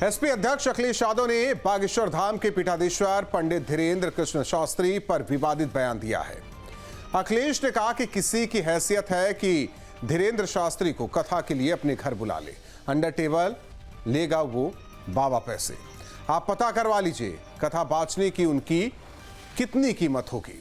SP अध्यक्ष अखिलेश यादव ने बागेश्वर धाम के पीठाधीश्वर पंडित धीरेन्द्र कृष्ण शास्त्री पर विवादित बयान दिया है। अखिलेश ने कहा कि किसी की हैसियत है कि धीरेन्द्र शास्त्री को कथा के लिए अपने घर बुला ले, अंडर टेबल लेगा वो बाबा पैसे। आप पता करवा लीजिए कथा बांचने की उनकी कितनी कीमत होगी।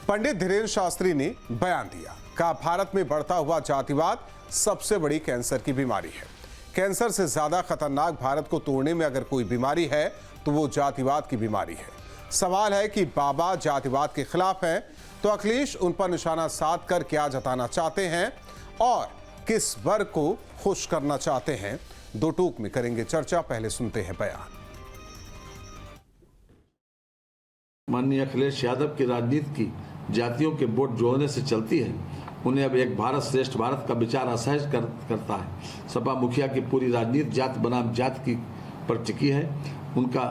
पंडित धीरेन्द्र शास्त्री ने बयान दिया, कहा भारत में बढ़ता हुआ जातिवाद सबसे बड़ी कैंसर की बीमारी है। कैंसर से ज्यादा खतरनाक भारत को तोड़ने में अगर कोई बीमारी है तो वो जातिवाद की बीमारी है। सवाल है कि बाबा जातिवाद के खिलाफ हैं, तो अखिलेश उन पर निशाना साध कर क्या जताना चाहते हैं और किस वर्ग को खुश करना चाहते हैं, दो टूक में करेंगे चर्चा। पहले सुनते हैं बयान। माननीय अखिलेश यादव की राजनीति की जातियों के वोट जोड़ने से चलती है। उन्हें अब एक भारत श्रेष्ठ भारत का विचार असहज करता है। सपा मुखिया की पूरी राजनीति जात बनाम जात की पर टिकी है। उनका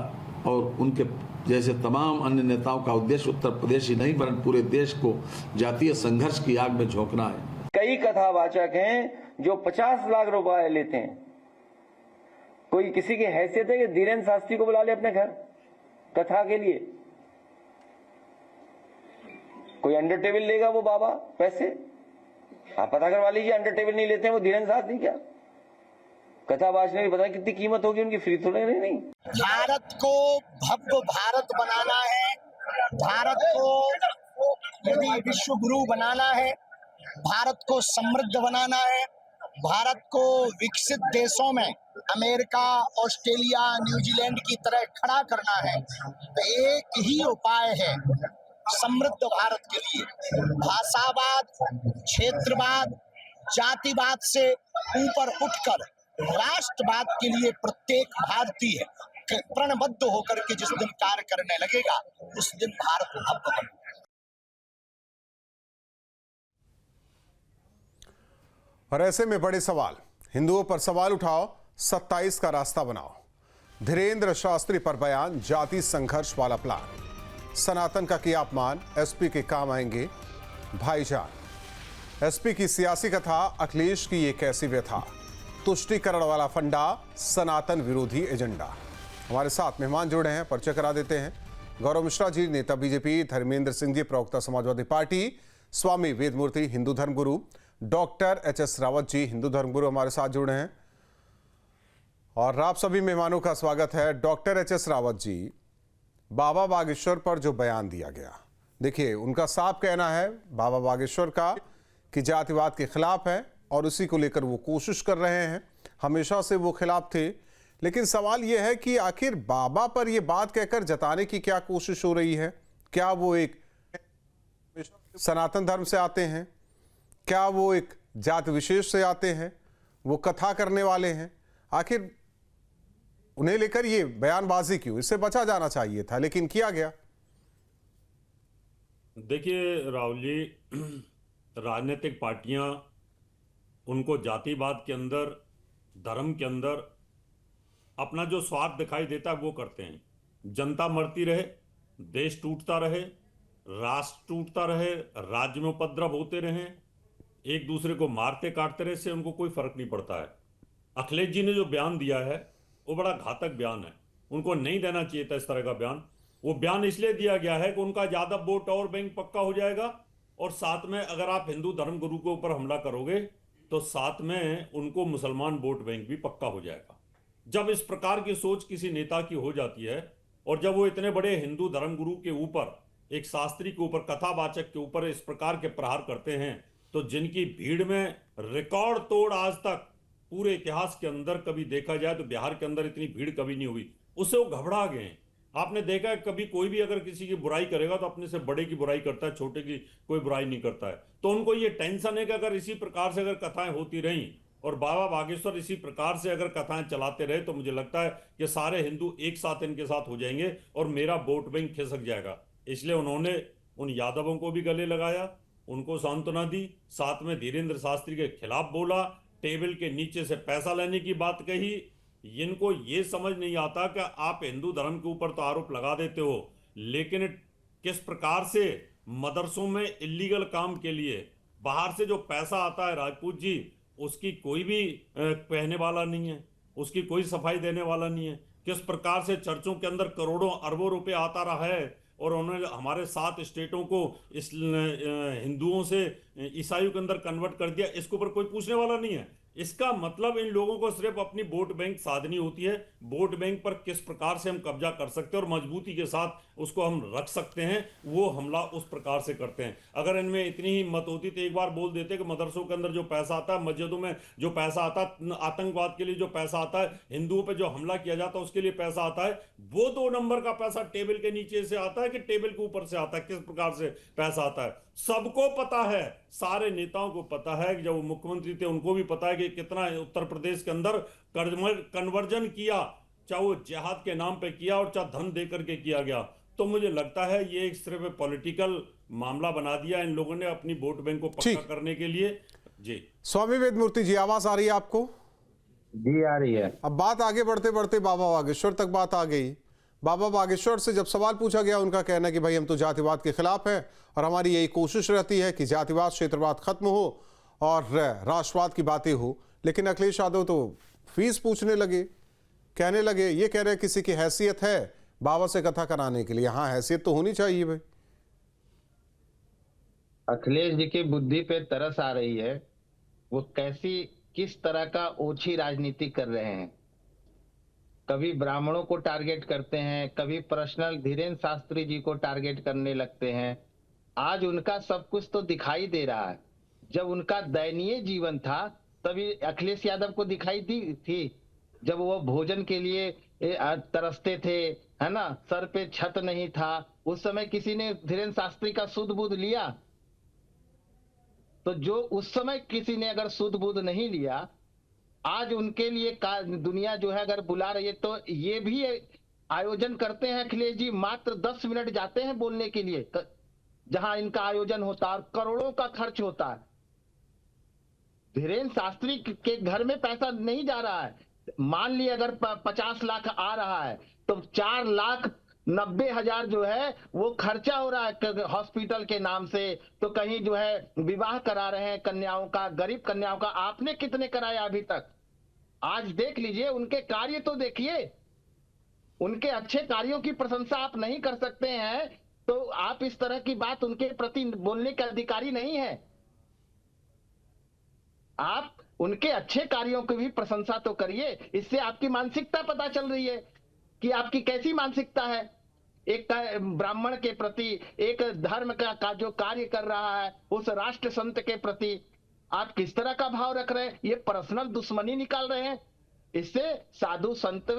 और उनके जैसे तमाम अन्य नेताओं का उद्देश्य उत्तर प्रदेश ही नहीं वरन पूरे देश को जातीय संघर्ष की आग में झोंकना है। कई कथावाचक हैं जो 50 लाख रुपए लेते हैं। कोई किसी की हैसियत है कि धीरेन्द्र शास्त्री को बुला ले अपने घर कथा के लिए? कोई अंडर टेबल लेगा वो बाबा पैसे? आप पता करवा लीजिए, अंडर टेबल नहीं लेते हैं वो धीरेन्द्र शास्त्री। क्या कथा बांचने की पता कितनी कीमत होगी उनकी? फ्री थोड़े नहीं। भारत को भव्य भारत बनाना है, भारत को यदि विश्व गुरु बनाना है, भारत को समृद्ध बनाना है, भारत को विकसित देशों में अमेरिका, ऑस्ट्रेलिया, न्यूजीलैंड की तरह खड़ा करना है, तो एक ही उपाय है समृद्ध भारत के लिए। भाषावाद, क्षेत्रवाद, जातिवाद से ऊपर उठकर राष्ट्रवाद के लिए प्रत्येक भारतीय प्रणबद्ध होकर के जिस दिन कार्य करने लगेगा उस दिन भारत भव्य बनेगा। और ऐसे में बड़े सवाल, हिंदुओं पर सवाल उठाओ, 27 का रास्ता बनाओ। धीरेन्द्र शास्त्री पर बयान, जाति संघर्ष वाला प्लान। सनातन का किया अपमान, एसपी के काम आएंगे भाईजान। एसपी की सियासी कथा, अखिलेश की ये कैसी व्यथा। तुष्टीकरण वाला फंडा, सनातन विरोधी एजेंडा। हमारे साथ मेहमान जुड़े हैं, परिचय करा देते हैं। गौरव मिश्रा जी, नेता बीजेपी। धर्मेंद्र सिंह जी, प्रवक्ता समाजवादी पार्टी। स्वामी वेदमूर्ति, हिंदू धर्मगुरु। Doctor H S. रावत जी, हिंदू धर्मगुरु, हमारे साथ जुड़े हैं। और आप सभी मेहमानों का स्वागत है। Doctor H S. रावत जी, बाबा बागेश्वर पर जो बयान दिया गया, देखिए उनका साफ कहना है बाबा बागेश्वर का कि जातिवाद के खिलाफ है और उसी को लेकर वो कोशिश कर रहे हैं। हमेशा से वो खिलाफ थे, लेकिन सवाल ये है कि आखिर बाबा पर ये बात कहकर जताने की क्या कोशिश हो रही है? क्या वो एक सनातन धर्म से आते हैं? क्या वो एक जाति विशेष से आते हैं? वो कथा करने वाले हैं? आखिर उन्हें लेकर ये बयानबाजी क्यों? इससे बचा जाना चाहिए था, लेकिन किया गया। देखिए राहुल जी, राजनीतिक पार्टियां उनको जातिवाद के अंदर, धर्म के अंदर अपना जो स्वार्थ दिखाई देता है वो करते हैं। जनता मरती रहे, देश टूटता रहे, राष्ट्र टूटता रहे, राज्य में उपद्रव होते रहे, एक दूसरे को मारते काटते रहे, इससे उनको कोई फर्क नहीं पड़ता है। अखिलेश जी ने जो बयान दिया है वो बड़ा घातक बयान है। उनको नहीं देना चाहिए था इस तरह का बयान। वो बयान इसलिए दिया गया है कि उनका यादव वोट और बैंक पक्का हो जाएगा, और साथ में अगर आप हिंदू धर्म गुरु के ऊपर हमला करोगे तो साथ में उनको मुसलमान वोट बैंक भी पक्का हो जाएगा। जब इस प्रकार की सोच किसी नेता की हो जाती है और जब वो इतने बड़े हिंदू धर्म गुरु के ऊपर, एक शास्त्री के ऊपर, कथावाचक के ऊपर इस प्रकार के प्रहार करते हैं, तो जिनकी भीड़ में रिकॉर्ड तोड़ आज तक पूरे इतिहास के अंदर कभी देखा जाए तो बिहार के अंदर इतनी भीड़ कभी नहीं हुई, उससे वो घबरा गए हैं। आपने देखा है कभी कोई भी अगर किसी की बुराई करेगा तो अपने से बड़े की बुराई करता है, छोटे की कोई बुराई नहीं करता है। तो उनको ये टेंशन है कि अगर इसी प्रकार से अगर कथाएं होती रहीं और बाबा बागेश्वर इसी प्रकार से अगर कथाएं चलाते रहे तो मुझे लगता है कि सारे हिंदू एक साथ इनके साथ हो जाएंगे और मेरा वोट बैंक खिसक जाएगा। इसलिए उन्होंने उन यादवों को भी गले लगाया, उनको सांत्वना दी, साथ में धीरेन्द्र शास्त्री के खिलाफ बोला, टेबल के नीचे से पैसा लेने की बात कही। इनको ये समझ नहीं आता कि आप हिंदू धर्म के ऊपर तो आरोप लगा देते हो, लेकिन किस प्रकार से मदरसों में इलीगल काम के लिए बाहर से जो पैसा आता है राजपूत जी, उसकी कोई भी कहने वाला नहीं है। उसकी कोई सफाई देने वाला नहीं है। किस प्रकार से चर्चों के अंदर करोड़ों अरबों रुपए आता रहा है और उन्होंने हमारे 7 स्टेटों को इस हिंदुओं से ईसाइयों के अंदर कन्वर्ट कर दिया, इसके ऊपर कोई पूछने वाला नहीं है। इसका मतलब इन लोगों को सिर्फ अपनी वोट बैंक साधनी होती है। वोट बैंक पर किस प्रकार से हम कब्जा कर सकते हैं और मजबूती के साथ उसको हम रख सकते हैं, वो हमला उस प्रकार से करते हैं। अगर इनमें इतनी ही हिम्मत होती तो एक बार बोल देते कि मदरसों के अंदर जो पैसा आता है, मस्जिदों में जो पैसा आता है, आतंकवाद के लिए जो पैसा आता है, हिंदुओं पर जो हमला किया जाता है उसके लिए पैसा आता है, वो 2 नंबर का पैसा टेबल के नीचे से आता है कि टेबल के ऊपर से आता है, किस प्रकार से पैसा आता है सबको पता है। सारे नेताओं को पता है कि जब वो मुख्यमंत्री थे उनको भी पता है कि कितना उत्तर प्रदेश के अंदर कन्वर्जन किया, चाहे वो जिहाद के नाम पे किया और चाहे धन देकर के किया गया। तो मुझे लगता है ये एक सिर्फ पॉलिटिकल मामला बना दिया इन लोगों ने अपनी वोट बैंक को पक्का करने के लिए। जी स्वामी वेदमूर्ति जी, आवाज आ रही है आपको? जी आ रही है। अब बात आगे बढ़ते बढ़ते बाबा बागेश्वर तक बात आ गई। बाबा बागेश्वर से जब सवाल पूछा गया, उनका कहना है कि भाई हम तो जातिवाद के खिलाफ हैं और हमारी यही कोशिश रहती है कि जातिवाद क्षेत्रवाद खत्म हो और राष्ट्रवाद की बातें हो। लेकिन अखिलेश यादव तो फीस पूछने लगे, कहने लगे, ये कह रहे किसी की हैसियत है बाबा से कथा कराने के लिए। हाँ, हैसियत तो होनी चाहिए भाई। अखिलेश जी की बुद्धि पे तरस आ रही है। वो किस तरह का ओछी राजनीति कर रहे हैं। कभी ब्राह्मणों को टारगेट करते हैं, कभी पर्सनल धीरेन्द्र शास्त्री जी को टारगेट करने लगते हैं। आज उनका सब कुछ तो दिखाई दे रहा है। जब उनका दयनीय जीवन था तभी अखिलेश यादव को दिखाई दी थी, जब वो भोजन के लिए तरसते थे, है ना, सर पे छत नहीं था। उस समय किसी ने धीरेन्द्र शास्त्री का सुध बुध लिया? तो जो उस समय किसी ने अगर सुध बुध नहीं लिया, आज उनके लिए दुनिया जो है अगर बुला रही है तो ये भी आयोजन करते हैं अखिलेश जी। मात्र 10 मिनट जाते हैं बोलने के लिए जहां इनका आयोजन होता है और करोड़ों का खर्च होता है। धीरेन्द्र शास्त्री के घर में पैसा नहीं जा रहा है। मान लिया अगर 50 लाख आ रहा है तो 4,90,000 जो है वो खर्चा हो रहा है हॉस्पिटल के नाम से। तो कहीं जो है विवाह करा रहे हैं कन्याओं का, गरीब कन्याओं का। आपने कितने कराया अभी तक? आज देख लीजिए, उनके कार्य तो देखिए। उनके अच्छे कार्यों की प्रशंसा आप नहीं कर सकते हैं तो आप इस तरह की बात उनके प्रति बोलने के अधिकारी नहीं है। आप उनके अच्छे कार्यों की भी प्रशंसा तो करिए। इससे आपकी मानसिकता पता चल रही है कि आपकी कैसी मानसिकता है। एक ब्राह्मण के प्रति, एक धर्म का जो कार्य कर रहा है, उस राष्ट्र संत के प्रति आप किस तरह का भाव रख रहे हैं? ये पर्सनल दुश्मनी निकाल रहे हैं। इससे साधु संत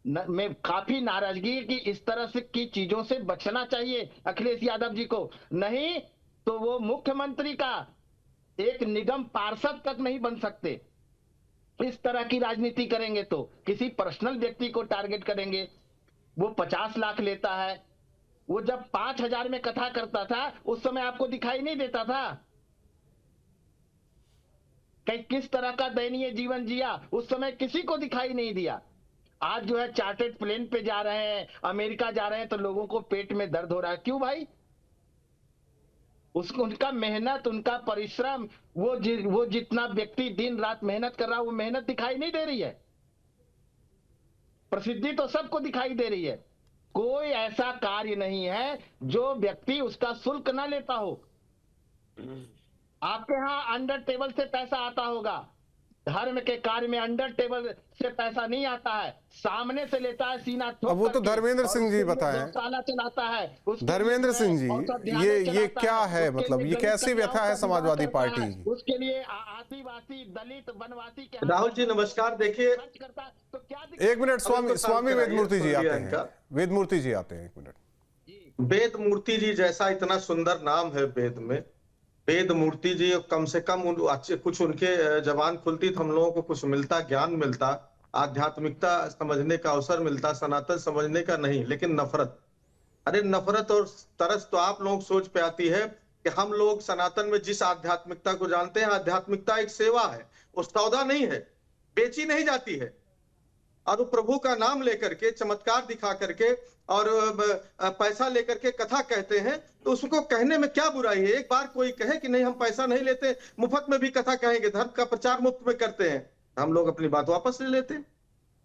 में काफी नाराजगी है कि इस तरह से की चीजों से बचना चाहिए अखिलेश यादव जी को। नहीं तो वो मुख्यमंत्री का एक निगम पार्षद तक नहीं बन सकते। इस तरह की राजनीति करेंगे तो किसी पर्सनल व्यक्ति को टारगेट करेंगे। वो 50 लाख लेता है। वो जब 5,000 में कथा करता था उस समय आपको दिखाई नहीं देता था कि किस तरह का दयनीय जीवन जिया? उस समय किसी को दिखाई नहीं दिया। आज जो है चार्टर्ड प्लेन पे जा रहे हैं, अमेरिका जा रहे हैं तो लोगों को पेट में दर्द हो रहा है। क्यों भाई? उसको उनका मेहनत, उनका परिश्रम, वो जितना व्यक्ति दिन रात मेहनत कर रहा है वो मेहनत दिखाई नहीं दे रही है। प्रसिद्धि तो सबको दिखाई दे रही है। कोई ऐसा कार्य नहीं है जो व्यक्ति उसका शुल्क ना लेता हो। आपके यहां अंडर टेबल से पैसा आता होगा, धर्म के कार्य में अंडर टेबल से पैसा नहीं आता है, सामने से लेता है सीना ठोक। अब वो तो धर्मेंद्र सिंह जी बताएं। चलाता है धर्मेंद्र सिंह जी, ये क्या है? मतलब ये कैसी व्यथा है समाजवादी पार्टी की? उसके लिए आदिवासी, दलित, वनवासी के राहुल जी नमस्कार। देखिए तो क्या एक मिनट, स्वामी वेदमूर्ति जी आते हैं। वेदमूर्ति जी आते हैं, एक मिनट। वेदमूर्ति जी जैसा इतना सुंदर नाम है वेद में, वेदमूर्ति जी, कम से कम अच्छे कुछ उनके जबान खुलती तो हम लोगों को कुछ मिलता, ज्ञान मिलता, आध्यात्मिकता समझने का अवसर मिलता, सनातन समझने का नहीं। लेकिन नफरत, अरे नफरत और तरस तो आप लोग सोच पे आती है कि हम लोग सनातन में जिस आध्यात्मिकता को जानते हैं, आध्यात्मिकता एक सेवा है, वो सौदा नहीं है, बेची नहीं जाती है। और वो प्रभु का नाम लेकर के, चमत्कार दिखा करके और पैसा लेकर के कथा कहते हैं, तो उसको कहने में क्या बुराई है? एक बार कोई कहे कि नहीं हम पैसा नहीं लेते, मुफ्त में भी कथा कहेंगे, धर्म का प्रचार मुफ्त में करते हैं, हम लोग अपनी बात वापस ले लेते हैं।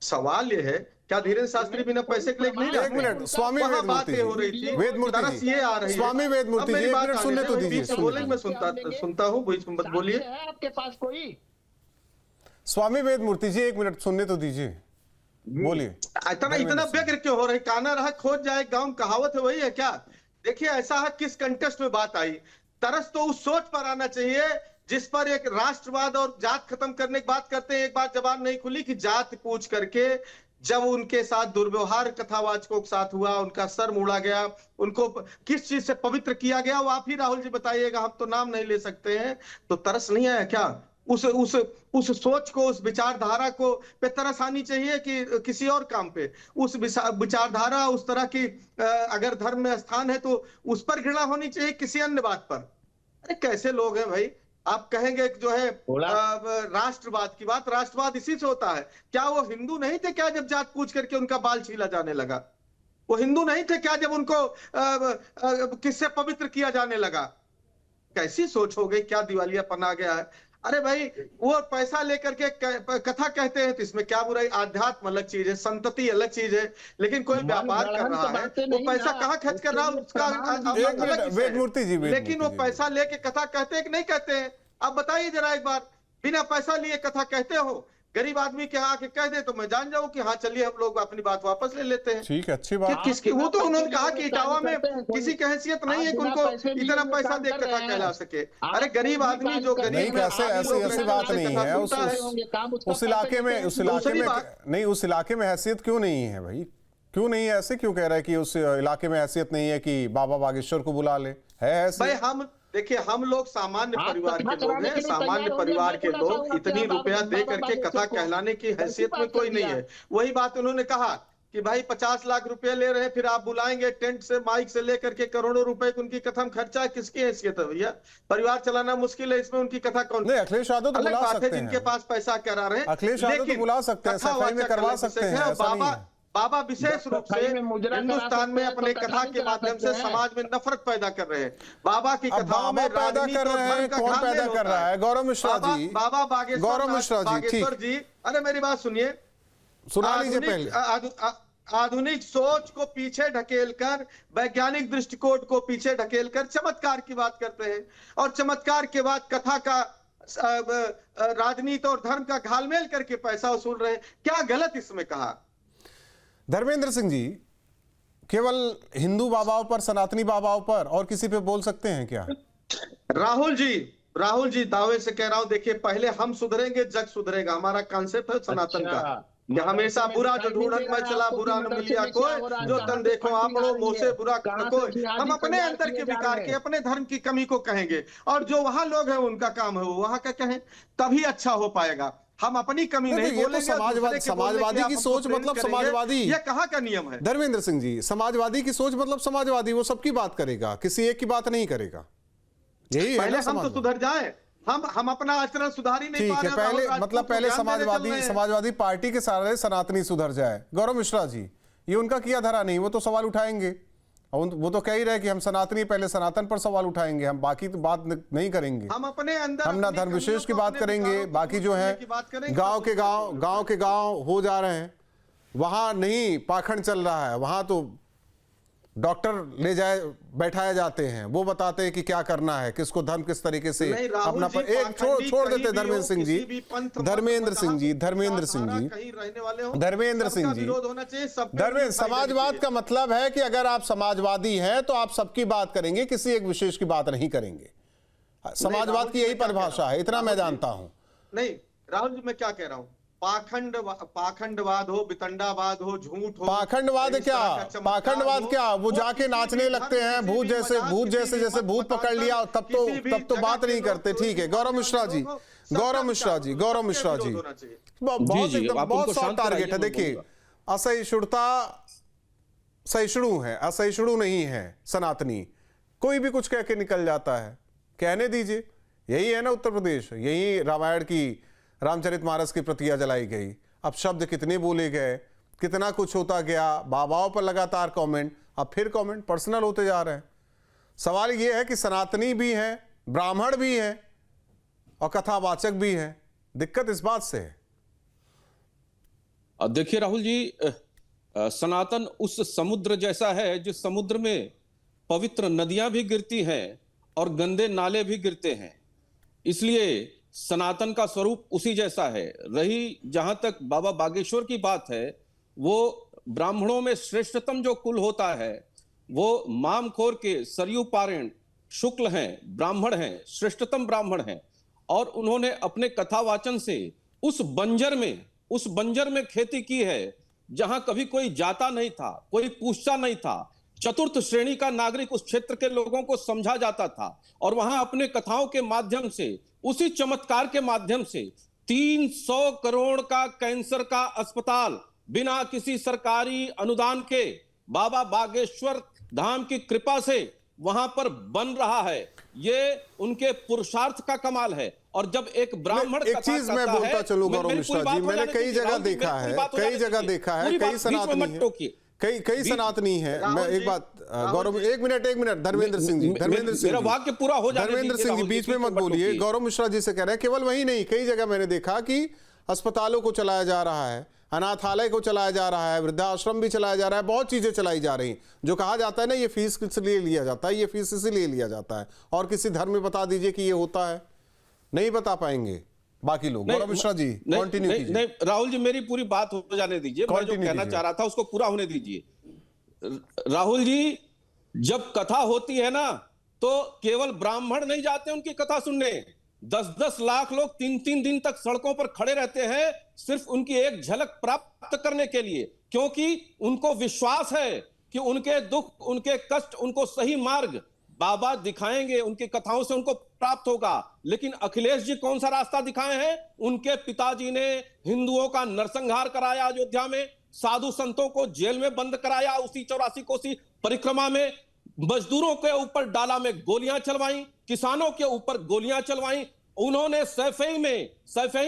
सवाल ये है, क्या धीरेन्द्र शास्त्री बिना पैसे के लिए नहीं एक जाते? मिनट, स्वामी वहाँ वेदमूर्ति बातें हो रही जी, थी, वेदमूर्ति तरस जी, ये आ रही है। स्वामी वेदमूर्ति अब जी, मेरी एक बात मिनट आने सुनने दो, तो दीजिए, बीच में बोलेंगे, मैं सुनता हूँ, बीच में मत बोलिए। है आपके पास कोई? स्वामी वेदमूर्ति जी, एक मिनट सुनने तो दीजिए, बोलिए। इतना व्यग्र क्यों हो रहे? काना रहा खोज जाए, गांव कहावत है, वही है क्या? देखिए, ऐसा है, किस कंटेस्ट में बात आई। तरस तो उस सोच पर आना चाहिए जिस पर एक राष्ट्रवाद और जात खत्म करने की बात करते हैं। एक बात जबान नहीं खुली कि जात पूछ करके जब उनके साथ दुर्व्यवहार कथावाचकों के साथ हुआ, उनका सर मोड़ा गया, उनको किस चीज से पवित्र किया गया, वो आप ही राहुल जी बताइएगा, हम तो नाम नहीं ले सकते हैं। तो तरस नहीं आया क्या? उस सोच को, उस विचारधारा को पे तरस आनी चाहिए कि किसी और काम पे? उस विचारधारा, उस तरह की अगर धर्म में स्थान है तो उस पर घृणा होनी चाहिए, किसी अन्य बात पर? अरे कैसे लोग हैं भाई? आप कहेंगे कि जो है राष्ट्रवाद की बात, राष्ट्रवाद इसी से होता है। क्या वो हिंदू नहीं थे क्या जब जात पूछ करके उनका बाल छीला जाने लगा? वो हिंदू नहीं थे क्या जब उनको किससे पवित्र किया जाने लगा? कैसी सोच हो गई, क्या दिवालियापन आ गया है? अरे भाई, वो पैसा लेकर के कथा कहते हैं तो इसमें क्या बुराई? आध्यात्म अलग चीज है, संतति अलग चीज है, लेकिन कोई व्यापार कर रहा है, वो पैसा कहाँ खर्च कर रहा है उसका अलग वेदमूर्ति जी, लेकिन वो पैसा लेके कथा कहते हैं कि नहीं कहते हैं? आप बताइए जरा एक बार, बिना पैसा लिए कथा कहते हो? गरीब आदमी के आके कह दे तो मैं जान जाऊं कि हाँ चलिए हम लोग अपनी बात वापस ले लेते हैं। ठीक है, अच्छी बात। किसकी? वो तो उन्होंने कहा कि इटावा में किसी की हैसियत नहीं है कि उनको इतना पैसा दे कथा कहला सके। अरे गरीब आदमी जो गरीब नहीं, कैसे ऐसी बात नहीं है। उस इलाके में नहीं, उस इलाके में हैसियत क्यों नहीं है भाई? क्यों नहीं है? ऐसे क्यों कह रहा है कि उस इलाके में हैसियत नहीं है कि बाबा बागेश्वर को बुला ले? है भाई, हम देखिए, हम लोग सामान्य परिवार के लोग हैं, सामान्य परिवार के लोग इतनी रुपया दे करके कथा कहलाने की हैसियत में कोई नहीं है। वही बात उन्होंने कहा कि भाई 50 लाख रुपए ले रहे हैं, फिर आप बुलाएंगे टेंट से, माइक से लेकर के करोड़ों रुपए की उनकी कथा में खर्चा है। किसकी हैसियत है भैया? परिवार चलाना मुश्किल है, इसमें उनकी कथा कौन? नहीं, अखिलेश यादव तो बुला सकते हैं, जिनके पास पैसा करा रहे हैं अखिलेश यादव तो बुला सकते हैं, सफाई में करवा सकते हैं। बाबा विशेष रूप से हिंदुस्तान में अपने कथा के माध्यम से समाज में नफरत पैदा कर रहे हैं। बाबा की कथाओं में पैदा कर रहे हैं, कौन पैदा कर रहा है? गौरव मिश्रा जी, बाबा गौरव मिश्रा जी, अरे मेरी बात सुनिए, सुना लीजिए पहले। आधुनिक सोच को पीछे ढकेलकर, वैज्ञानिक दृष्टिकोण को पीछे ढकेलकर चमत्कार की बात करते हैं, और चमत्कार के बाद कथा का राजनीति और धर्म का घालमेल करके पैसा वसूल रहे हैं। क्या गलत इसमें कहा? धर्मेंद्र सिंह जी, केवल हिंदू बाबाओं पर, सनातनी बाबाओं पर और किसी पे बोल सकते हैं क्या? राहुल जी दावे से कह रहा हूं, देखिए, पहले हम सुधरेंगे, जग सुधरेगा। हमारा कॉन्सेप्ट है सनातन का कि हमेशा बुरा जो ढूंढत में चला, बुरा न मिलिया कोई, जो तन देखो आपड़ो, मुंह से बुरा कोई। हम अपने अंदर के विकार के, अपने धर्म की कमी को कहेंगे, और जो वहां लोग हैं उनका काम है वो वहां का कहें, तभी अच्छा हो पाएगा। हम अपनी कमी नहीं बोलेंगे। समाजवादी की सोच मतलब समाजवादी, ये कहाँ का नियम है? धर्मेंद्र सिंह जी, समाजवादी की सोच मतलब समाजवादी, वो सबकी बात करेगा, किसी एक की बात नहीं करेगा। यही है पहले हम तो सुधर जाए, हम अपना आचरण सुधार ही नहीं पा रहे। पहले मतलब पहले समाजवादी पार्टी के सारे सनातनी सुधर जाए। गौरव मिश्रा जी, ये उनका किया धरा नहीं, वो तो सवाल उठाएंगे, वो तो कह ही रहे कि हम सनातनी, पहले सनातन पर सवाल उठाएंगे, हम बाकी तो बात नहीं करेंगे। हम अपने अंदर, हम ना धर्म विशेष की बात करेंगे, बाकी जो है गांव के गांव हो जा रहे हैं, वहां नहीं पाखंड चल रहा है, वहां तो डॉक्टर ले जाए बैठाए जाते हैं, वो बताते हैं कि क्या करना है, किसको धर्म किस तरीके से अपना पर। एक छोड़ देते धर्मेंद्र सिंह जी, समाजवाद का मतलब है कि अगर आप समाजवादी हैं तो आप सबकी बात करेंगे, किसी एक विशेष की बात नहीं करेंगे। समाजवाद की यही परिभाषा है, इतना मैं जानता हूं। नहीं राहुल जी, मैं क्या कह रहा हूं, पाखंडवाद हो, वितंडावाद हो, झूठ हो। पाखंडवाद क्या? वो जाके नाचने लगते हैं, भूत जैसे भूत पकड़ लिया, तब तो बात नहीं करते। ठीक है, गौरव मिश्रा जी, बहुत सॉफ्ट टारगेट है। देखिए, असहिष्णुता सहिष्णु है, असहिष्णु नहीं है सनातनी, कोई भी कुछ कह के निकल जाता है, कहने दीजिए। यही है ना उत्तर प्रदेश, यही रामायण की, रामचरितमानस की प्रतियां जलाई गई। अब शब्द कितने बोले गए, कितना कुछ होता गया, बाबाओं पर लगातार कमेंट, अब फिर कमेंट पर्सनल होते जा रहे हैं। सवाल यह है कि सनातनी भी हैं, ब्राह्मण भी हैं और कथावाचक भी हैं। दिक्कत इस बात से है। अब देखिए राहुल जी, सनातन उस समुद्र जैसा है जिस समुद्र में पवित्र नदियां भी गिरती हैं और गंदे नाले भी गिरते हैं। इसलिए सनातन का स्वरूप उसी जैसा है। रही जहां तक बाबा बागेश्वर की बात है, वो ब्राह्मणों में श्रेष्ठतम जो कुल होता है वो मामखोर के सरयू पारेण शुक्ल हैं, ब्राह्मण हैं, श्रेष्ठतम ब्राह्मण हैं। और उन्होंने अपने कथावाचन से उस बंजर में खेती की है जहां कभी कोई जाता नहीं था, कोई पूछता नहीं था। चतुर्थ श्रेणी का नागरिक उस क्षेत्र के लोगों को समझा जाता था और वहां अपने कथाओं के माध्यम से, उसी चमत्कार के माध्यम से 300 करोड़ का कैंसर का अस्पताल बिना किसी सरकारी अनुदान के बाबा बागेश्वर धाम की कृपा से वहां पर बन रहा है। ये उनके पुरुषार्थ का कमाल है। और जब एक ब्राह्मण एक चीज मैं बोलता चलूँ गौरव मिश्रा जी, मैंने कई जगह देखा है, कई सनातनी है। मैं एक बात गौरव, एक मिनट धर्मेंद्र सिंह जी, मेरा वाक्य पूरा हो जाने धर्मेंद्र सिंह जी बीच में मत बोलिए। गौरव मिश्रा जी से कह रहे हैं, केवल वही नहीं, कई जगह मैंने देखा कि अस्पतालों को चलाया जा रहा है, अनाथालय को चलाया जा रहा है, वृद्धाश्रम भी चलाया जा रहा है, बहुत चीजें चलाई जा रही हैं। जो कहा जाता है ना, ये फीस इसलिए लिया जाता है, ये फीस इसलिए लिया जाता है, और किसी धर्म में बता दीजिए कि ये होता है, नहीं बता पाएंगे बाकी लोग। गौरव मिश्रा जी कंटिन्यू कीजिए। नहीं राहुल जी, मेरी पूरी बात हो जाने दीजिए। मैं जो कहना चाह रहा था उसको पूरा होने दीजिए। राहुल जी, जब कथा होती है ना तो केवल ब्राह्मण नहीं जाते उनकी कथा सुनने। 10-10 लाख लोग 3-3 दिन तक सड़कों पर खड़े रहते हैं सिर्फ उनकी एक झलक प्राप्त करने के लिए, क्योंकि उनको विश्वास है कि उनके दुख, उनके कष्ट, उनको सही मार्ग बाबा दिखाएंगे, उनकी कथाओं से उनको प्राप्त होगा। लेकिन अखिलेश जी कौन सा रास्ता दिखाए हैं? उनके पिताजी ने हिंदुओं का नरसंहार कराया अयोध्या में, साधु संतों को जेल में बंद कराया उसी 84 कोसी परिक्रमा में, मजदूरों के ऊपर डाला में गोलियां चलवाई, किसानों के ऊपर गोलियां चलवाई। उन्होंने सैफई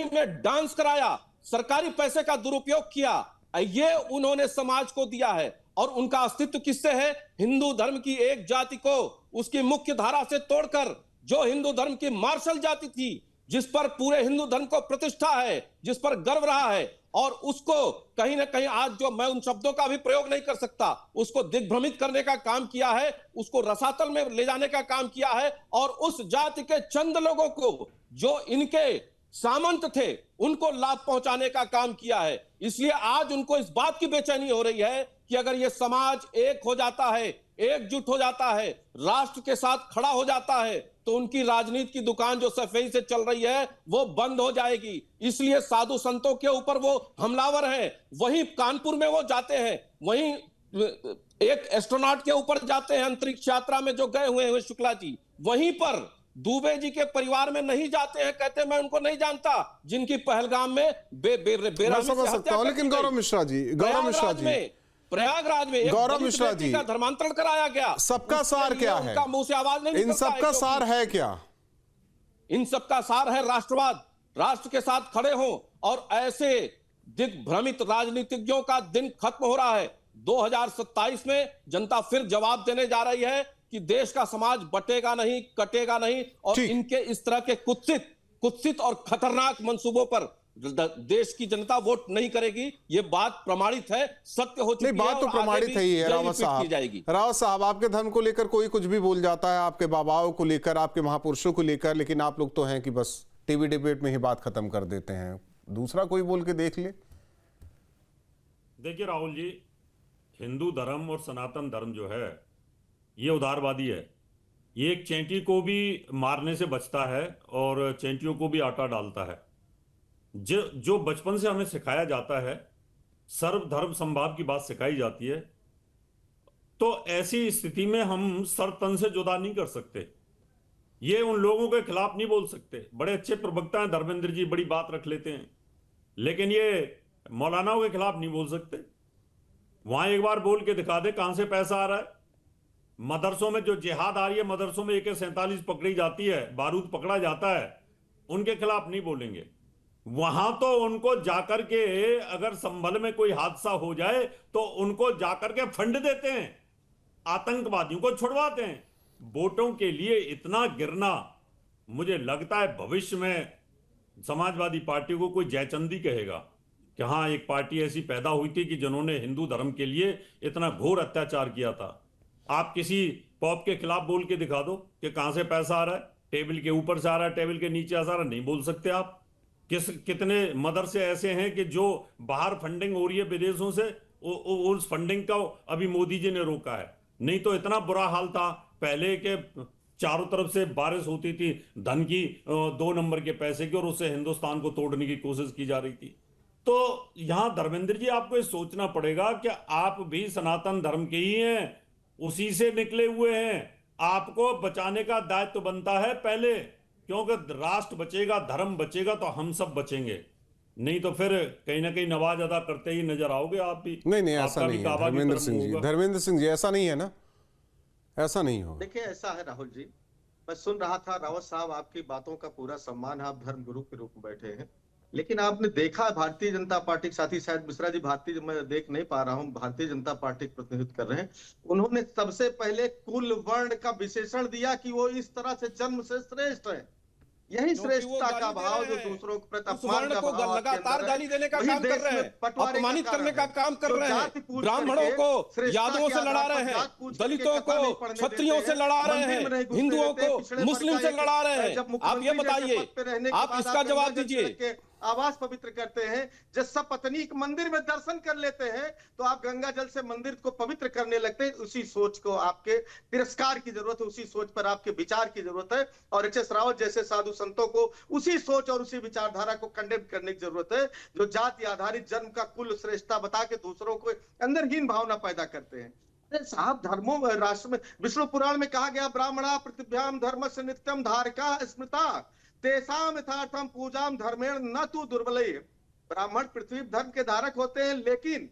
में डांस कराया, सरकारी पैसे का दुरुपयोग किया। ये उन्होंने समाज को दिया है। और उनका अस्तित्व किससे है? हिंदू धर्म की एक जाति को उसकी मुख्य धारा से तोड़कर, जो हिंदू धर्म की मार्शल जाति थी, जिस पर पूरे हिंदू धर्म को प्रतिष्ठा है, जिस पर गर्व रहा है, और उसको कहीं ना कहीं आज जो मैं उन शब्दों का भी प्रयोग नहीं कर सकता, उसको दिग्भ्रमित करने का काम किया है, उसको रसातल में ले जाने का काम किया है। और उस जाति के चंद लोगों को जो इनके सामंत थे उनको लाभ पहुंचाने का काम किया है। इसलिए आज उनको इस बात की बेचैनी हो रही है कि अगर ये समाज एक हो जाता है, एकजुट हो जाता है, राष्ट्र के साथ खड़ा हो जाता है, तो उनकी राजनीति की दुकान जो सफेई से चल रही है वो बंद हो जाएगी। इसलिए साधु संतों के ऊपर वो हमलावर हैं। वहीं कानपुर में वो जाते हैं, वहीं एक एस्ट्रोनॉट के ऊपर जाते हैं अंतरिक्ष यात्रा में जो गए हुए हैं शुक्ला जी, वहीं पर दुबे जी के परिवार में नहीं जाते हैं, कहते हैं मैं उनको नहीं जानता, जिनकी पहलगाम में मैं समझ सकता हूं। लेकिन गौरव मिश्रा जी, प्रयागराज में गौरव मिश्रा जी का धर्मांतरण कराया गया। सबका सार क्या है? मुंह से आवाज नहीं इन सबका सार है क्या? इन सबका सार है राष्ट्रवाद। राष्ट्र के साथ खड़े हो। और ऐसे दिग्भ्रमित राजनीतिज्ञों का दिन खत्म हो रहा है। 2027 में जनता फिर जवाब देने जा रही है कि देश का समाज बटेगा नहीं, कटेगा नहीं। और इनके इस तरह के कुत्सित और खतरनाक मंसूबों पर देश की जनता वोट नहीं करेगी। ये बात प्रमाणित है, सत्य हो चुकी है। बात तो प्रमाणित है ही है रावत साहब। रावत साहब, आपके धर्म को लेकर कोई कुछ भी बोल जाता है, आपके बाबाओं को लेकर, आपके महापुरुषों को लेकर, लेकिन आप लोग तो हैं कि बस टीवी डिबेट में ही बात खत्म कर देते हैं। दूसरा कोई बोल के देख ले। देखिए राहुल जी, हिंदू धर्म और सनातन धर्म जो है ये उदारवादी है। ये एक चेंटी को भी मारने से बचता है और चेंटियों को भी आटा डालता है। जो बचपन से हमें सिखाया जाता है, सर्वधर्म समभाव की बात सिखाई जाती है, तो ऐसी स्थिति में हम सर तन से जुदा नहीं कर सकते। ये उन लोगों के खिलाफ नहीं बोल सकते। बड़े अच्छे प्रवक्ता हैं धर्मेंद्र जी, बड़ी बात रख लेते हैं, लेकिन ये मौलानाओं के खिलाफ नहीं बोल सकते। वहां एक बार बोल के दिखा दे कहां से पैसा आ रहा है। मदरसों में जो जिहाद आ रही है, मदरसों में AK-47 पकड़ी जाती है, बारूद पकड़ा जाता है, उनके खिलाफ नहीं बोलेंगे। वहां तो उनको जाकर के अगर संभल में कोई हादसा हो जाए तो उनको जाकर के फंड देते हैं, आतंकवादियों को छुड़वाते हैं। वोटों के लिए इतना गिरना, मुझे लगता है भविष्य में समाजवादी पार्टी को कोई जयचंदी कहेगा। कि हाँ, एक पार्टी ऐसी पैदा हुई थी कि जिन्होंने हिंदू धर्म के लिए इतना घोर अत्याचार किया था। आप किसी पॉप के खिलाफ बोल के दिखा दो कि कहाँ से पैसा आ रहा है, टेबल के ऊपर से आ रहा है, टेबल के नीचे आ रहा है, नहीं बोल सकते आप। कितने मदरसे ऐसे हैं कि जो बाहर फंडिंग हो रही है विदेशों से, उस फंडिंग का अभी मोदी जी ने रोका है। नहीं तो इतना बुरा हाल था पहले के, चारों तरफ से बारिश होती थी धन की, 2 नंबर के पैसे की, और उससे हिंदुस्तान को तोड़ने की कोशिश की जा रही थी। तो यहां धर्मेंद्र जी आपको ये सोचना पड़ेगा कि आप भी सनातन धर्म के ही हैं, उसी से निकले हुए हैं। आपको बचाने का दायित्व बनता है पहले, क्योंकि राष्ट्र बचेगा, धर्म बचेगा तो हम सब बचेंगे। नहीं तो फिर कहीं ना कहीं नवाज अदा करते ही नजर आओगे आप भी। नहीं ऐसा नहीं है धर्मेंद्र सिंह जी ऐसा नहीं है ना, ऐसा नहीं हो। देखिए ऐसा है राहुल जी, मैं सुन रहा था रावत साहब, आपकी बातों का पूरा सम्मान, आप धर्म गुरु के रूप में बैठे हैं, लेकिन आपने देखा भारतीय जनता पार्टी के साथी, शायद मिश्रा जी भारतीय, मैं देख नहीं पा रहा हूं, भारतीय जनता पार्टी का प्रतिनिधित्व कर रहे हैं, उन्होंने सबसे पहले कुल वर्ण का विशेषण दिया कि वो इस तरह से जन्म से श्रेष्ठ है। यही श्रेष्ठता का भाव जो दूसरों के प्रति अपमान का भाव लगातार गाली देने का काम कर रहे हैं, अपमानित करने का काम कर रहे हैं, ब्राह्मणों को यादवों से लड़ा रहे हैं, दलितों को क्षत्रियों से लड़ा रहे हैं, हिंदुओं को मुस्लिम से लड़ा रहे हैं। आप ये बताइए, आप इसका जवाब दीजिए। आवास पवित्र करते हैं, जब सब पत्नी के मंदिर में दर्शन कर लेते हैं तो आप गंगा जल से मंदिर को पवित्र करने लगते हैं। उसी सोच को आपके तिरस्कार की जरूरत है, उसी सोच पर आपके विचार की जरूरत है, और एच.एस. रावत जैसे साधु संतों को उसी सोच और उसी विचारधारा को कंडेम करने की जरूरत है, जो जाति आधारित जन्म का कुल श्रेष्ठता बता के दूसरों को अंदर हीन भावना पैदा करते हैं। साहब, धर्मों राष्ट्र में विष्णु पुराण में कहा गया, ब्राह्मणा पृथिव्याम धर्मस्य नित्यम धारका स्मृता तेसाम यथार्थम पूजाम धर्मेण न तु दुर्बले। ब्राह्मण पृथ्वी धर्म के धारक होते हैं, लेकिन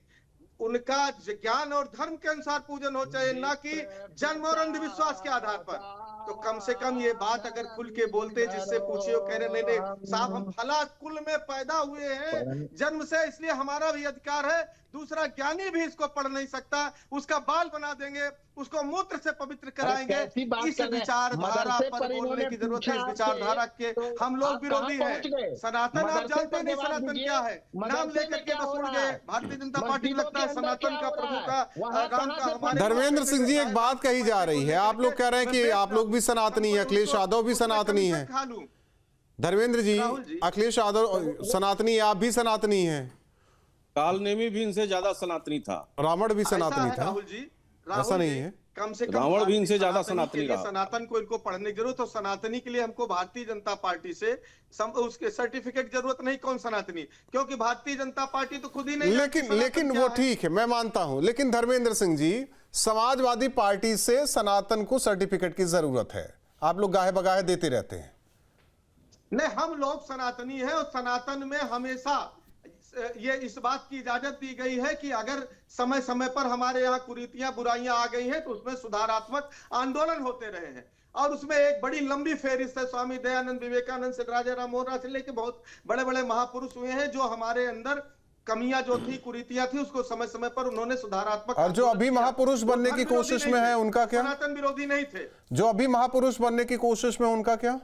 उनका ज्ञान और धर्म के अनुसार पूजन हो चाहिए, ना कि जन्म और अंधविश्वास के आधार पर। तो कम से कम ये बात अगर खुल के बोलते, जिससे पूछिए, वो कह रहे नहीं साहब, हम फला कुल में पैदा हुए हैं जन्म से, इसलिए हमारा भी अधिकार है, दूसरा ज्ञानी भी इसको पढ़ नहीं सकता, उसका बाल बना देंगे, उसको मूत्र से पवित्र कराएंगे। इस विचारधारा पर बोलने की जरूरत है। इस विचारधारा के हम लोग विरोधी हैं। सनातन आप जानते नहीं सनातन क्या है, नाम लेकर के बस उड़ गए। भारतीय जनता पार्टी लगता है सनातन का प्रभु का राम का हमारे। धर्मेंद्र सिंह जी, एक बात कही जा रही है, आप लोग कह रहे हैं कि आप लोग भी सनातनी है, अखिलेश यादव भी सनातनी है। धर्मेंद्र जी, अखिलेश यादव सनातनी, आप भी सनातनी है, कालनेमी भी इनसे ज्यादा सनातनी था, रावण भी सनातनी था। राहुल जी, ऐसा नहीं है, कम से कम रावण भी इनसे ज्यादा सनातनी रहा। सनातन को इनको पढ़ने की जरूरत, तो सनातनी के लिए हमको भारतीय जनता पार्टी से उसके सर्टिफिकेट जरूरत नहीं, कौन सनातनी, क्योंकि भारतीय जनता पार्टी तो खुद ही नहीं। लेकिन वो ठीक है, मैं मानता हूं, लेकिन धर्मेंद्र सिंह जी, समाजवादी पार्टी से सनातन को सर्टिफिकेट की जरूरत है, आप लोग गाहे बगाहे देते रहते हैं। नहीं, हम लोग सनातनी है, और सनातन में हमेशा ये इस बात की इजाजत दी गई है कि अगर समय समय पर हमारे यहाँ कुरीतियां बुराइयां आ गई हैं तो उसमें सुधारात्मक आंदोलन होते रहे हैं, और उसमें एक बड़ी लंबी फेरिस्त है। स्वामी दयानंद, विवेकानंद से राजा राम मोहन राय से लेकर बहुत बड़े बड़े महापुरुष हुए हैं, जो हमारे अंदर कमियां जो थी, कुरीतियां थी, उसको समय समय पर उन्होंने सुधारात्मक। और जो अभी महापुरुष बनने की कोशिश में है, उनका क्या? सनातन विरोधी नहीं थे। जो अभी महापुरुष बनने की कोशिश में, उनका क्या?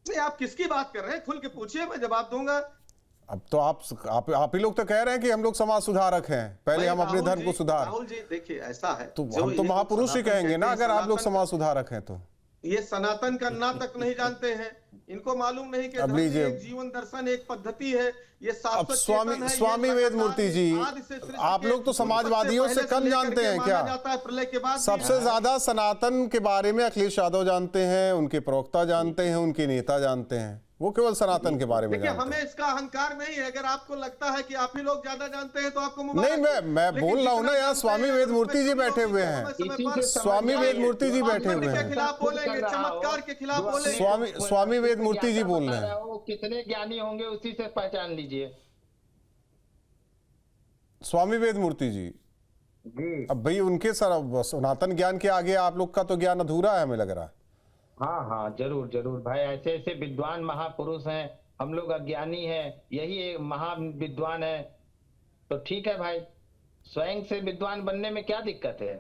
नहीं, आप किसकी बात कर रहे हैं, खुल के पूछिए, मैं जवाब दूंगा। अब तो आप ही लोग तो कह रहे हैं कि हम लोग समाज सुधारक हैं, पहले हम अपने धर्म को सुधार। राहुल जी देखिए, ऐसा है तो हम तो महापुरुष ही कहेंगे ना, अगर आप लोग समाज सुधारक हैं तो। ये सनातन का ना तक नहीं जानते हैं, इनको मालूम नहीं कि धर्म एक जीवन दर्शन, एक पद्धति है, ये अब स्वामी वेदमूर्ति जी, आप लोग तो समाजवादियों से कम जानते हैं क्या? प्रलय के बाद सबसे ज्यादा सनातन के बारे में अखिलेश यादव जानते हैं, उनके प्रवक्ता जानते हैं, उनके नेता जानते हैं, वो केवल सनातन के बारे में जानते हैं। हमें इसका अहंकार नहीं है, अगर आपको लगता है कि आप ही लोग ज्यादा जानते हैं तो आपको नहीं, मैं बोल रहा हूँ ना, यहाँ स्वामी वेदमूर्ति जी बैठे हुए हैं, स्वामी वेदमूर्ति जी बैठे हुए हैं, खिलाफ बोलेंगे, चमत्कार के खिलाफ बोलेंगे। स्वामी वेदमूर्ति जी बोल रहे हैं। वो कितने ज्ञानी होंगे उसी से पहचान लीजिए। स्वामी वेदमूर्ति जी, अब भाई उनके सनातन ज्ञान के आगे आप लोग का तो ज्ञान अधूरा है, हमें लग रहा है। हाँ, जरूर जरूर भाई, ऐसे ऐसे विद्वान महापुरुष हैं, हम लोग अज्ञानी हैं, यही एक महाविद्वान है, तो ठीक है भाई, स्वयं से विद्वान बनने में क्या दिक्कत है?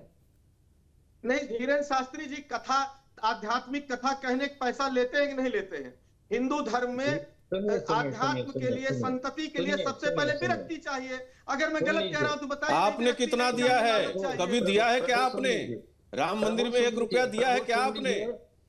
नहीं, धीरेन्द्र शास्त्री जी कथा, आध्यात्मिक कथा कहने का पैसा लेते हैं कि नहीं लेते हैं? हिंदू धर्म में आध्यात्म के लिए, संतति के लिए सबसे पहले विरक्ति चाहिए। अगर मैं गलत कह रहा हूं तो बताइए। आपने कितना दिया है? कभी दिया है क्या आपने? राम मंदिर में 1 रुपया दिया है क्या आपने?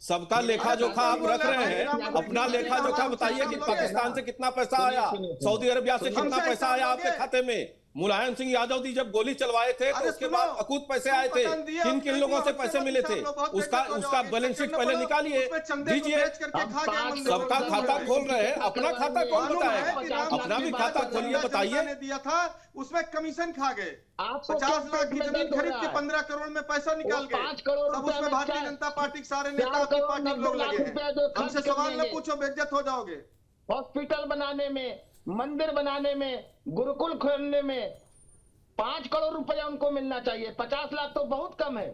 सबका लेखा जोखा आप रख रहे हैं, अपना लेखा जोखा बताइए कि पाकिस्तान से कितना पैसा आया, सऊदी अरबिया से कितना पैसा आया आपके खाते में। मुलायम सिंह यादव जी जब गोली चलवाए थे तो उसके बाद अकूत पैसे आए थे, किन किन लोगों से पैसे मिले थे, उसका बैलेंस शीट पहले निकालिए, दीजिए। सबका खाता खोल रहे हैं, अपना खाता कौन बताएगा? अपना भी खाता खोलिए, बताइए। दिया था उसमें कमीशन खा गए, 50 लाख की जमीन खरीद के 15 करोड़ में पैसा निकाल गए। सब उसमें भारतीय जनता पार्टी के सारे नेता की पार्टी के लोग लगे हैं। हमसे सवाल न पूछो, बेइज्जत हो जाओगे। हॉस्पिटल बनाने में, मंदिर बनाने में, गुरुकुल खोलने में 5 करोड़ रुपया उनको मिलना चाहिए। 50 लाख तो बहुत कम है।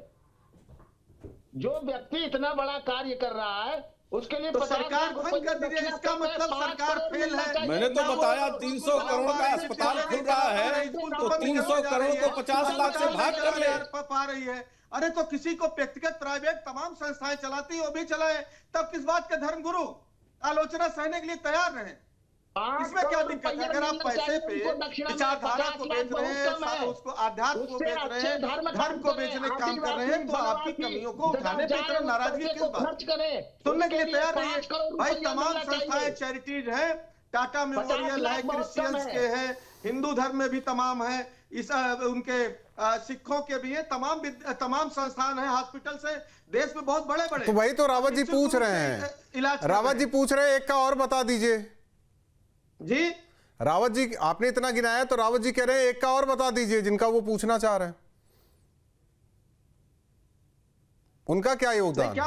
जो व्यक्ति इतना बड़ा कार्य कर रहा है उसके लिए तो सरकार भंग कर दीजिए, इसका मतलब सरकार फेल है। मैंने तो बताया 300 करोड़ का अस्पताल खुल रहा है तो 300 करोड़ को 50 लाख से भाग कर ले पा रही है। अरे तो किसी को व्यक्तिगत प्राइवेट तमाम संस्थाएं चलाती है, वो भी चलाए, तब किस बात का धर्मगुरु आलोचना सहने के लिए तैयार रहे। इसमें क्या दिक्कत है? अगर आप पैसे पे विचारधारा को बेच रहे हैं, उसको आध्यात्म को बेच रहे हैं, धर्म को बेचने का काम कर रहे हैं, तो आपकी कमियों को उठाने पे इतना नाराजगी किस बात? सुनने के लिए तैयार रहिए भाई। तमाम संस्थाएं चैरिटीज हैं, टाटा मेमोरियल है, क्रिश्चियंस के हैं, हिंदू धर्म में भी तमाम है, इस उनके सिखों के भी हैं, तमाम संस्थान है, हॉस्पिटल से देश में बहुत बड़े बड़े। तो वही तो रावत जी पूछ रहे हैं, रावत जी पूछ रहे हैं, एक का और बता दीजिए जी। रावत जी आपने इतना गिनाया तो रावत जी कह रहे हैं एक का और बता दीजिए जिनका वो पूछना चाह रहे हैं, उनका क्या योगदान?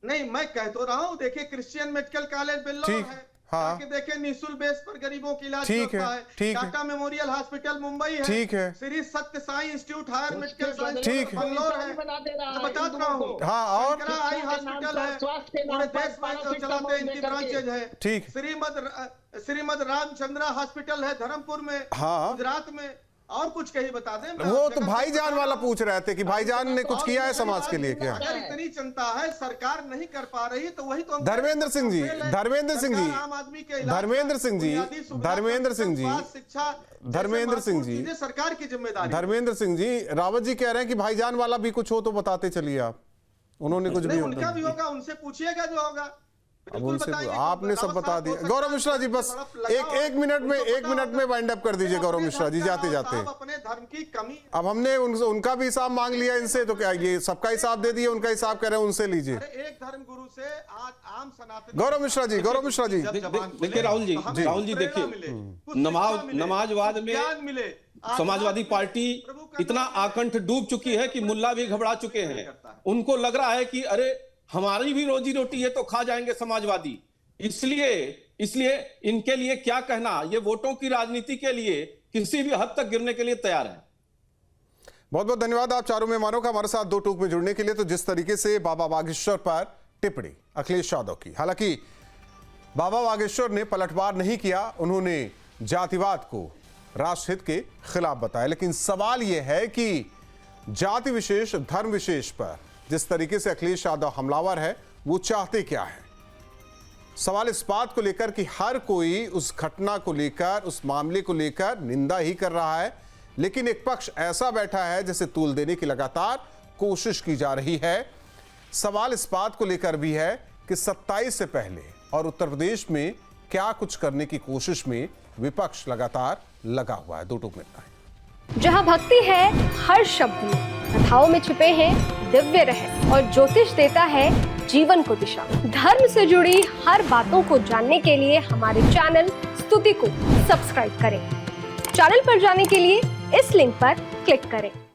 नहीं मैं कह तो रहा हूं, देखिए क्रिश्चियन मेडिकल कॉलेज बेल्लौर है, हाँ। देखें निःशुल्क बेस पर गरीबों की इलाज होता है। टाटा मेमोरियल हॉस्पिटल मुंबई है, ठीक है। Shri Sathya Sai institute higher medical science Bangalore है, बता रहा हूँ। हाँ, और आई हॉस्पिटल है, पूरे देश में चलाते हैं, इनकी ब्रांचेज है, ठीक। श्रीमद रामचंद्रा हॉस्पिटल है धर्मपुर में, हाँ गुजरात में। और कुछ कहीं बता दें। वो तो भाईजान वाला पूछ रहे थे कि भाईजान ने कुछ किया है समाज के लिए क्या? अगर इतनी चिंता है, सरकार नहीं कर पा रही तो वही तो। धर्मेंद्र सिंह जी, धर्मेंद्र सिंह जी, धर्मेंद्र सिंह जी, धर्मेंद्र सिंह जी, शिक्षा, धर्मेंद्र सिंह जी, सरकार की जिम्मेदारी। धर्मेंद्र सिंह जी, रावत जी कह रहे हैं कि भाईजान वाला भी कुछ हो तो बताते चलिए आप। उन्होंने कुछ भी, उनका भी होगा, उनसे पूछिएगा जो होगा। अब उनसे आपने सब बता दिया। गौरव मिश्रा जी बस एक मिनट में वाइंड अप कर दीजिए गौरव मिश्रा जी, जाते जाते। अपने धर्म की कमी, अब हमने उनका भी हिसाब मांग लिया इनसे, तो क्या ये सबका हिसाब दे दिए, उनका हिसाब कह रहे हैं उनसे लीजिए। एक धर्म गुरु से आज आम सनातन। गौरव मिश्रा जी, गौरव मिश्रा जी देखिए, राहुल जी देखिए, नमाजवाद में मिले, समाजवादी पार्टी इतना आकंठ डूब चुकी है कि मुल्ला भी घबरा चुके हैं। उनको लग रहा है कि अरे हमारी भी रोजी रोटी है तो खा जाएंगे समाजवादी, इसलिए इनके लिए क्या कहना, ये वोटों की राजनीति के लिए किसी भी हद तक गिरने के लिए तैयार है। बहुत बहुत धन्यवाद आप चारों मेहमानों का हमारे साथ दो टूक में जुड़ने के लिए। तो जिस तरीके से बाबा बागेश्वर पर टिप्पणी अखिलेश यादव की, हालांकि बाबा बागेश्वर ने पलटवार नहीं किया, उन्होंने जातिवाद को राष्ट्रहित के खिलाफ बताया, लेकिन सवाल यह है कि जाति विशेष, धर्म विशेष पर जिस तरीके से अखिलेश यादव हमलावर है, वो चाहते क्या है? सवाल इस बात को लेकर कि हर कोई उस घटना को लेकर, उस मामले को लेकर निंदा ही कर रहा है, लेकिन एक पक्ष ऐसा बैठा है जैसे तूल देने की लगातार कोशिश की जा रही है। सवाल इस बात को लेकर भी है कि 27 से पहले और उत्तर प्रदेश में क्या कुछ करने की कोशिश में विपक्ष लगातार लगा हुआ है। दो टूक में जहां भक्ति है हर शब्द में, कथाओं में छिपे हैं दिव्य रहस्य और ज्योतिष देता है जीवन को दिशा। धर्म से जुड़ी हर बातों को जानने के लिए हमारे चैनल स्तुति को सब्सक्राइब करें। चैनल पर जाने के लिए इस लिंक पर क्लिक करें।